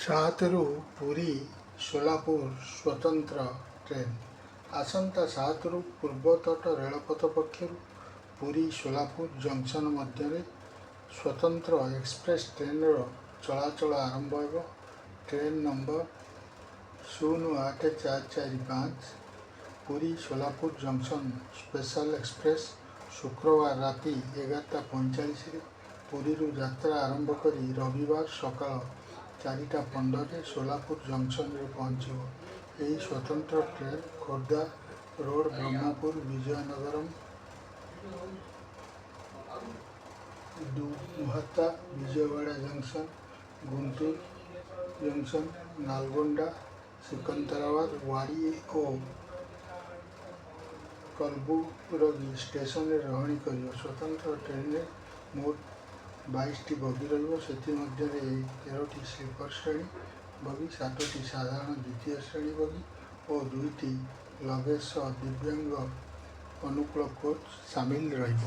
ସାତରୁ ପୁରୀ ସୋଲାପୁର ସ୍ୱତନ୍ତ୍ର ଟ୍ରେନ୍। ଆସନ୍ତା 7ରୁ ପୂର୍ବତଟ ରେଳପଥ ପକ୍ଷରୁ ପୁରୀ ସୋଲାପୁର ଜଙ୍କସନ୍ ମଧ୍ୟରେ ସ୍ୱତନ୍ତ୍ର ଏକ୍ସପ୍ରେସ୍ ଟ୍ରେନ୍‌ର ଚଳାଚଳ ଆରମ୍ଭ ହେବ। Train number 08445 Puri Solapur junction special express ଶୁକ୍ରବାର ରାତି 11:45ରେ ପୁରୀରୁ ଯାତ୍ରା ଆରମ୍ଭ କରି ରବିବାର ସକାଳ 4:15ରେ ସୋଲାପୁର ଜଙ୍କସନ୍‌ରେ ପହଞ୍ଚିବ। ଏହି ସ୍ୱତନ୍ତ୍ର ଟ୍ରେନ୍ ଖୋର୍ଦ୍ଧା ରୋଡ୍, ବ୍ରହ୍ମପୁର, ବିଜୟନଗରମ୍, ଡୁମହତା, ବିଜୟୱାଡ଼ା ଜଙ୍କସନ୍, ଗୁଣ୍ଟୁର ଜଙ୍କସନ୍, ନାଲଗୋଣ୍ଡା, ସିକନ୍ଦରାବାଦ, ୱାଡ଼ି ଓ କଲବୁରଗୀ ଷ୍ଟେସନ୍‌ରେ ରହଣି କରିବ। ସ୍ୱତନ୍ତ୍ର ଟ୍ରେନ୍‌ରେ ମୋଟ 22ଟି ବଗି ରହିବ। ସେଥିମଧ୍ୟରେ 13ଟି ସ୍ଲିପର୍ ଶ୍ରେଣୀ ବଗି, 7ଟି ସାଧାରଣ ଦ୍ୱିତୀୟ ଶ୍ରେଣୀ ବଗି ଓ 2ଟି ଲଗେଜ୍ ସହ ଦିବ୍ୟାଙ୍ଗ ଅନୁକୂଳ କୋଚ୍ ସାମିଲ ରହିବ।